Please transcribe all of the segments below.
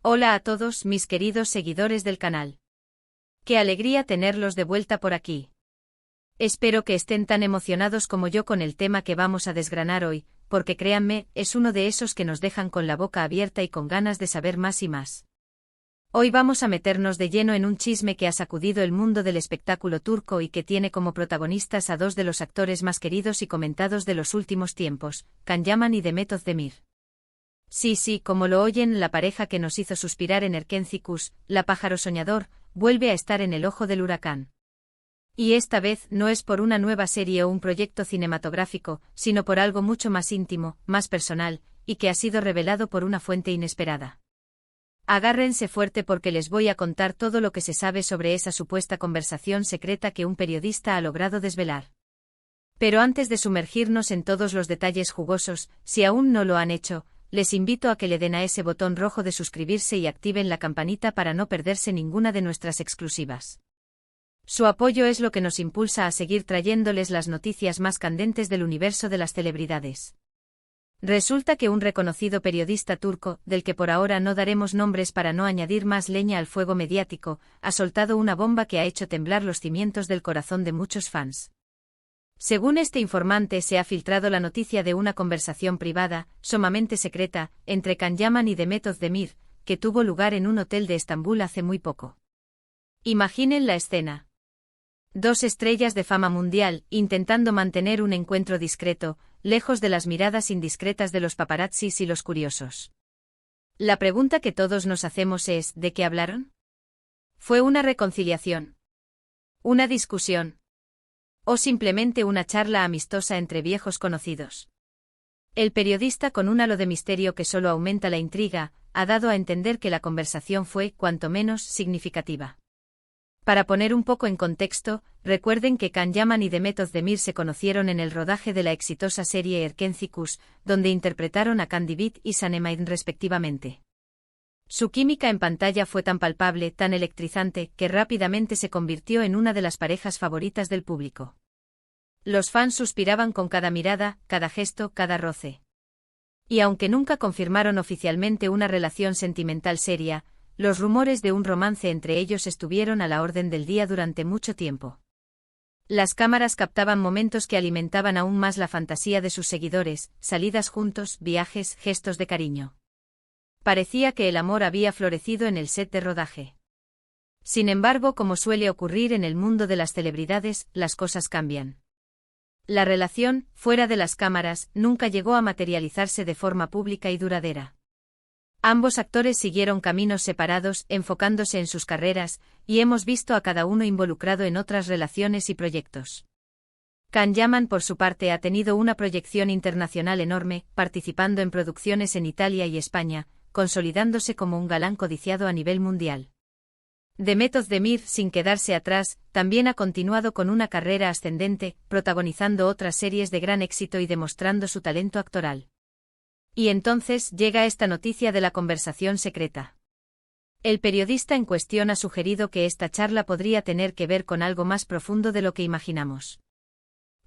Hola a todos mis queridos seguidores del canal. Qué alegría tenerlos de vuelta por aquí. Espero que estén tan emocionados como yo con el tema que vamos a desgranar hoy, porque créanme, es uno de esos que nos dejan con la boca abierta y con ganas de saber más y más. Hoy vamos a meternos de lleno en un chisme que ha sacudido el mundo del espectáculo turco y que tiene como protagonistas a dos de los actores más queridos y comentados de los últimos tiempos, Can Yaman y Demet Özdemir. Sí, como lo oyen, la pareja que nos hizo suspirar en Erkenci, la pájaro soñador, vuelve a estar en el ojo del huracán. Y esta vez no es por una nueva serie o un proyecto cinematográfico, sino por algo mucho más íntimo, más personal, y que ha sido revelado por una fuente inesperada. Agárrense fuerte porque les voy a contar todo lo que se sabe sobre esa supuesta conversación secreta que un periodista ha logrado desvelar. Pero antes de sumergirnos en todos los detalles jugosos, si aún no lo han hecho, les invito a que le den a ese botón rojo de suscribirse y activen la campanita para no perderse ninguna de nuestras exclusivas. Su apoyo es lo que nos impulsa a seguir trayéndoles las noticias más candentes del universo de las celebridades. Resulta que un reconocido periodista turco, del que por ahora no daremos nombres para no añadir más leña al fuego mediático, ha soltado una bomba que ha hecho temblar los cimientos del corazón de muchos fans. Según este informante, se ha filtrado la noticia de una conversación privada, sumamente secreta, entre Can Yaman y Demet Özdemir, que tuvo lugar en un hotel de Estambul hace muy poco. Imaginen la escena. Dos estrellas de fama mundial, intentando mantener un encuentro discreto, lejos de las miradas indiscretas de los paparazzis y los curiosos. La pregunta que todos nos hacemos es, ¿de qué hablaron? ¿Fue una reconciliación? ¿Una discusión? ¿O simplemente una charla amistosa entre viejos conocidos? El periodista, con un halo de misterio que solo aumenta la intriga, ha dado a entender que la conversación fue, cuanto menos, significativa. Para poner un poco en contexto, recuerden que Can Yaman y Demet Özdemir se conocieron en el rodaje de la exitosa serie Erkenci, donde interpretaron a Candibit y Sanem respectivamente. Su química en pantalla fue tan palpable, tan electrizante, que rápidamente se convirtió en una de las parejas favoritas del público. Los fans suspiraban con cada mirada, cada gesto, cada roce. Y aunque nunca confirmaron oficialmente una relación sentimental seria, los rumores de un romance entre ellos estuvieron a la orden del día durante mucho tiempo. Las cámaras captaban momentos que alimentaban aún más la fantasía de sus seguidores, salidas juntos, viajes, gestos de cariño. Parecía que el amor había florecido en el set de rodaje. Sin embargo, como suele ocurrir en el mundo de las celebridades, las cosas cambian. La relación, fuera de las cámaras, nunca llegó a materializarse de forma pública y duradera. Ambos actores siguieron caminos separados, enfocándose en sus carreras, y hemos visto a cada uno involucrado en otras relaciones y proyectos. Can Yaman, por su parte, ha tenido una proyección internacional enorme, participando en producciones en Italia y España, consolidándose como un galán codiciado a nivel mundial. Demet Özdemir, sin quedarse atrás, también ha continuado con una carrera ascendente, protagonizando otras series de gran éxito y demostrando su talento actoral. Y entonces llega esta noticia de la conversación secreta. El periodista en cuestión ha sugerido que esta charla podría tener que ver con algo más profundo de lo que imaginamos.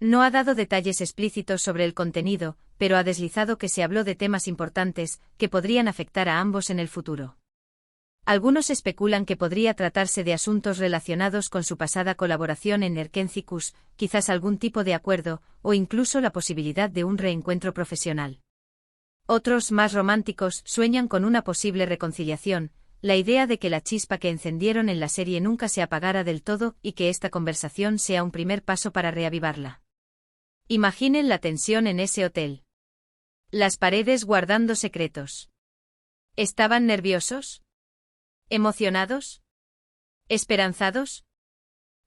No ha dado detalles explícitos sobre el contenido, pero ha deslizado que se habló de temas importantes, que podrían afectar a ambos en el futuro. Algunos especulan que podría tratarse de asuntos relacionados con su pasada colaboración en Erkenci, quizás algún tipo de acuerdo, o incluso la posibilidad de un reencuentro profesional. Otros, más románticos, sueñan con una posible reconciliación, la idea de que la chispa que encendieron en la serie nunca se apagara del todo y que esta conversación sea un primer paso para reavivarla. Imaginen la tensión en ese hotel. Las paredes guardando secretos. ¿Estaban nerviosos? ¿Emocionados? ¿Esperanzados?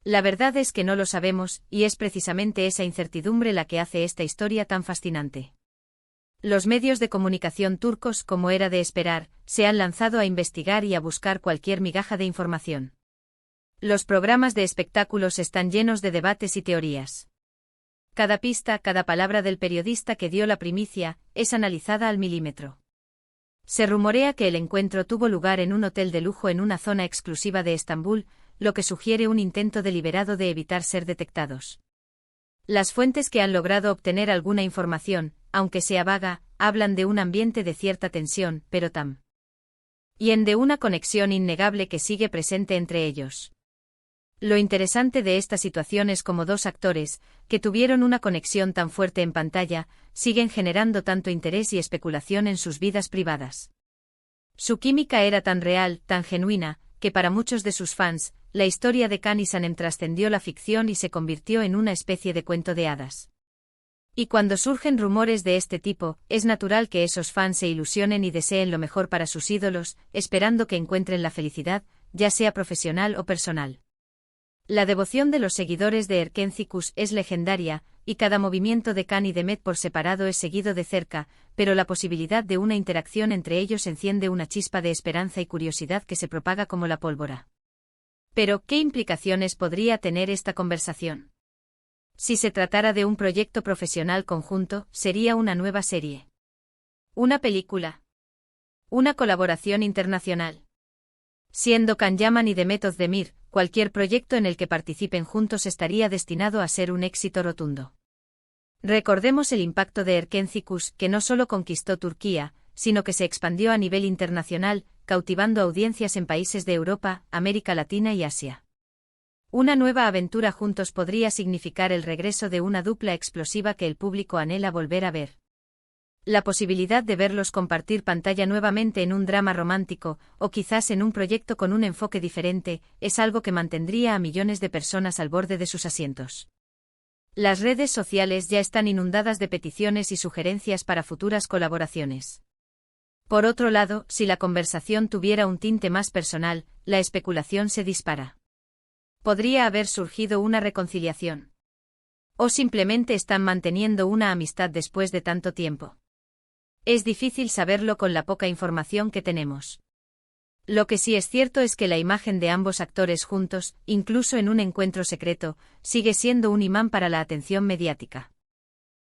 La verdad es que no lo sabemos, y es precisamente esa incertidumbre la que hace esta historia tan fascinante. Los medios de comunicación turcos, como era de esperar, se han lanzado a investigar y a buscar cualquier migaja de información. Los programas de espectáculos están llenos de debates y teorías. Cada pista, cada palabra del periodista que dio la primicia, es analizada al milímetro. Se rumorea que el encuentro tuvo lugar en un hotel de lujo en una zona exclusiva de Estambul, lo que sugiere un intento deliberado de evitar ser detectados. Las fuentes que han logrado obtener alguna información, aunque sea vaga, hablan de un ambiente de cierta tensión, pero y en de una conexión innegable que sigue presente entre ellos. Lo interesante de esta situación es como dos actores, que tuvieron una conexión tan fuerte en pantalla, siguen generando tanto interés y especulación en sus vidas privadas. Su química era tan real, tan genuina, que para muchos de sus fans, la historia de Can y Sanem trascendió la ficción y se convirtió en una especie de cuento de hadas. Y cuando surgen rumores de este tipo, es natural que esos fans se ilusionen y deseen lo mejor para sus ídolos, esperando que encuentren la felicidad, ya sea profesional o personal. La devoción de los seguidores de Erkencikus es legendaria, y cada movimiento de Can y Demet por separado es seguido de cerca, pero la posibilidad de una interacción entre ellos enciende una chispa de esperanza y curiosidad que se propaga como la pólvora. Pero, ¿qué implicaciones podría tener esta conversación? Si se tratara de un proyecto profesional conjunto, sería una nueva serie. Una película. Una colaboración internacional. Siendo Can Yaman y Demet Özdemir, cualquier proyecto en el que participen juntos estaría destinado a ser un éxito rotundo. Recordemos el impacto de Erkencikus, que no solo conquistó Turquía, sino que se expandió a nivel internacional, cautivando audiencias en países de Europa, América Latina y Asia. Una nueva aventura juntos podría significar el regreso de una dupla explosiva que el público anhela volver a ver. La posibilidad de verlos compartir pantalla nuevamente en un drama romántico, o quizás en un proyecto con un enfoque diferente, es algo que mantendría a millones de personas al borde de sus asientos. Las redes sociales ya están inundadas de peticiones y sugerencias para futuras colaboraciones. Por otro lado, si la conversación tuviera un tinte más personal, la especulación se dispara. Podría haber surgido una reconciliación. O simplemente están manteniendo una amistad después de tanto tiempo. Es difícil saberlo con la poca información que tenemos. Lo que sí es cierto es que la imagen de ambos actores juntos, incluso en un encuentro secreto, sigue siendo un imán para la atención mediática.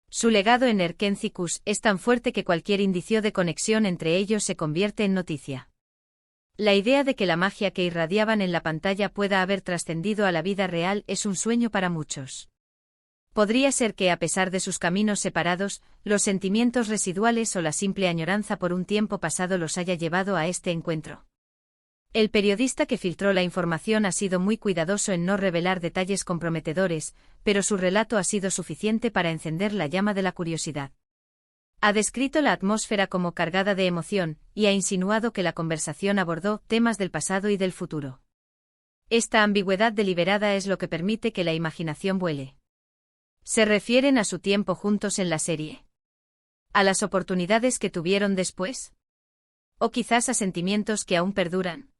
Su legado en Erkencikus es tan fuerte que cualquier indicio de conexión entre ellos se convierte en noticia. La idea de que la magia que irradiaban en la pantalla pueda haber trascendido a la vida real es un sueño para muchos. Podría ser que, a pesar de sus caminos separados, los sentimientos residuales o la simple añoranza por un tiempo pasado los haya llevado a este encuentro. El periodista que filtró la información ha sido muy cuidadoso en no revelar detalles comprometedores, pero su relato ha sido suficiente para encender la llama de la curiosidad. Ha descrito la atmósfera como cargada de emoción, y ha insinuado que la conversación abordó temas del pasado y del futuro. Esta ambigüedad deliberada es lo que permite que la imaginación vuele. ¿Se refieren a su tiempo juntos en la serie? ¿A las oportunidades que tuvieron después? ¿O quizás a sentimientos que aún perduran?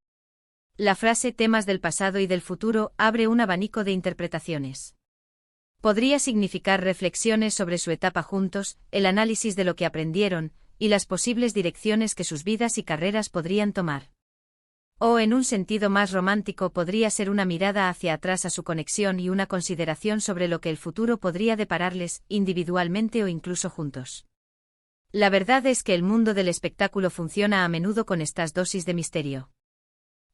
La frase temas del pasado y del futuro abre un abanico de interpretaciones. Podría significar reflexiones sobre su etapa juntos, el análisis de lo que aprendieron, y las posibles direcciones que sus vidas y carreras podrían tomar. O en un sentido más romántico podría ser una mirada hacia atrás a su conexión y una consideración sobre lo que el futuro podría depararles, individualmente o incluso juntos. La verdad es que el mundo del espectáculo funciona a menudo con estas dosis de misterio.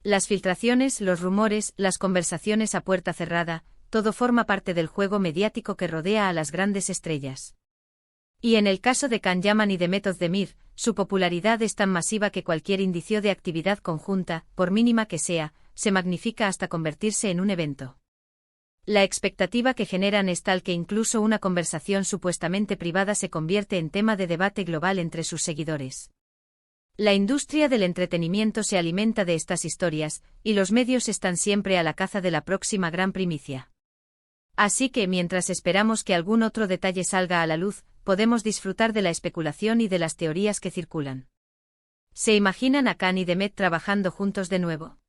Las filtraciones, los rumores, las conversaciones a puerta cerrada, todo forma parte del juego mediático que rodea a las grandes estrellas. Y en el caso de Can Yaman y Demet Özdemir, su popularidad es tan masiva que cualquier indicio de actividad conjunta, por mínima que sea, se magnifica hasta convertirse en un evento. La expectativa que generan es tal que incluso una conversación supuestamente privada se convierte en tema de debate global entre sus seguidores. La industria del entretenimiento se alimenta de estas historias, y los medios están siempre a la caza de la próxima gran primicia. Así que mientras esperamos que algún otro detalle salga a la luz, podemos disfrutar de la especulación y de las teorías que circulan. ¿Se imaginan a Can y Demet trabajando juntos de nuevo?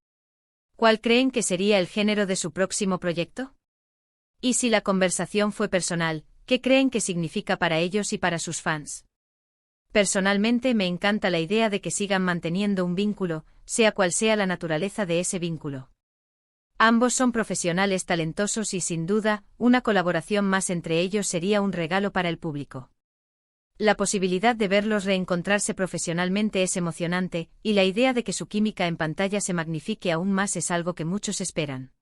¿Cuál creen que sería el género de su próximo proyecto? Y si la conversación fue personal, ¿qué creen que significa para ellos y para sus fans? Personalmente me encanta la idea de que sigan manteniendo un vínculo, sea cual sea la naturaleza de ese vínculo. Ambos son profesionales talentosos y sin duda, una colaboración más entre ellos sería un regalo para el público. La posibilidad de verlos reencontrarse profesionalmente es emocionante, y la idea de que su química en pantalla se magnifique aún más es algo que muchos esperan.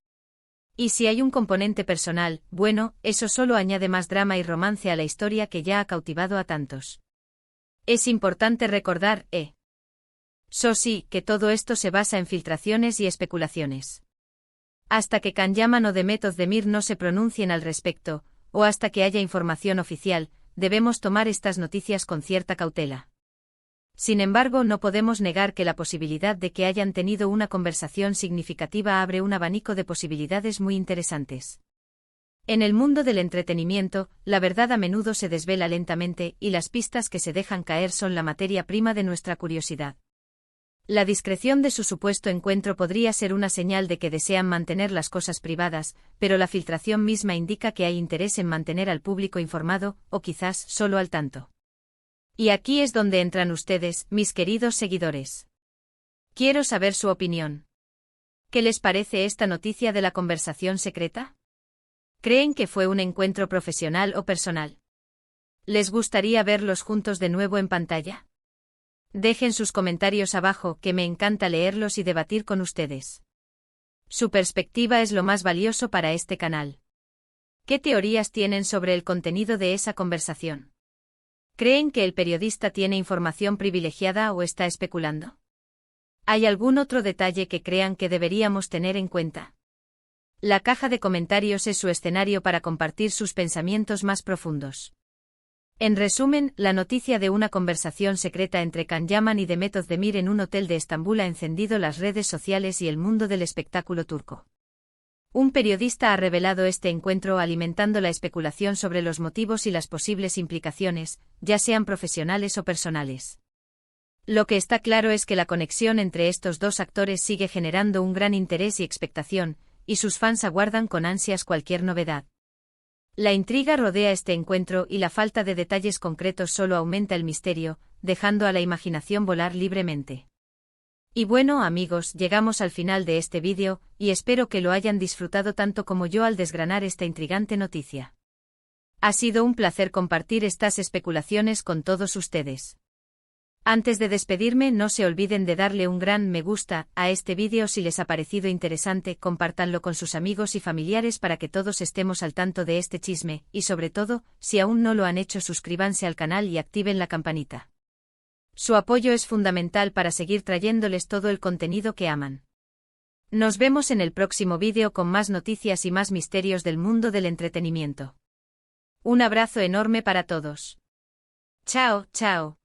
Y si hay un componente personal, bueno, eso solo añade más drama y romance a la historia que ya ha cautivado a tantos. Es importante recordar, Sí, que todo esto se basa en filtraciones y especulaciones. Hasta que Kandyaman o Demet Özdemir no se pronuncien al respecto, o hasta que haya información oficial, debemos tomar estas noticias con cierta cautela. Sin embargo, no podemos negar que la posibilidad de que hayan tenido una conversación significativa abre un abanico de posibilidades muy interesantes. En el mundo del entretenimiento, la verdad a menudo se desvela lentamente y las pistas que se dejan caer son la materia prima de nuestra curiosidad. La discreción de su supuesto encuentro podría ser una señal de que desean mantener las cosas privadas, pero la filtración misma indica que hay interés en mantener al público informado, o quizás solo al tanto. Y aquí es donde entran ustedes, mis queridos seguidores. Quiero saber su opinión. ¿Qué les parece esta noticia de la conversación secreta? ¿Creen que fue un encuentro profesional o personal? ¿Les gustaría verlos juntos de nuevo en pantalla? Dejen sus comentarios abajo, que me encanta leerlos y debatir con ustedes. Su perspectiva es lo más valioso para este canal. ¿Qué teorías tienen sobre el contenido de esa conversación? ¿Creen que el periodista tiene información privilegiada o está especulando? ¿Hay algún otro detalle que crean que deberíamos tener en cuenta? La caja de comentarios es su escenario para compartir sus pensamientos más profundos. En resumen, la noticia de una conversación secreta entre Kandyaman y Demet Özdemir en un hotel de Estambul ha encendido las redes sociales y el mundo del espectáculo turco. Un periodista ha revelado este encuentro alimentando la especulación sobre los motivos y las posibles implicaciones, ya sean profesionales o personales. Lo que está claro es que la conexión entre estos dos actores sigue generando un gran interés y expectación, y sus fans aguardan con ansias cualquier novedad. La intriga rodea este encuentro y la falta de detalles concretos solo aumenta el misterio, dejando a la imaginación volar libremente. Y bueno, amigos, llegamos al final de este vídeo, y espero que lo hayan disfrutado tanto como yo al desgranar esta intrigante noticia. Ha sido un placer compartir estas especulaciones con todos ustedes. Antes de despedirme, no se olviden de darle un gran me gusta a este vídeo si les ha parecido interesante, compártanlo con sus amigos y familiares para que todos estemos al tanto de este chisme, y sobre todo, si aún no lo han hecho, suscríbanse al canal y activen la campanita. Su apoyo es fundamental para seguir trayéndoles todo el contenido que aman. Nos vemos en el próximo vídeo con más noticias y más misterios del mundo del entretenimiento. Un abrazo enorme para todos. Chao, chao.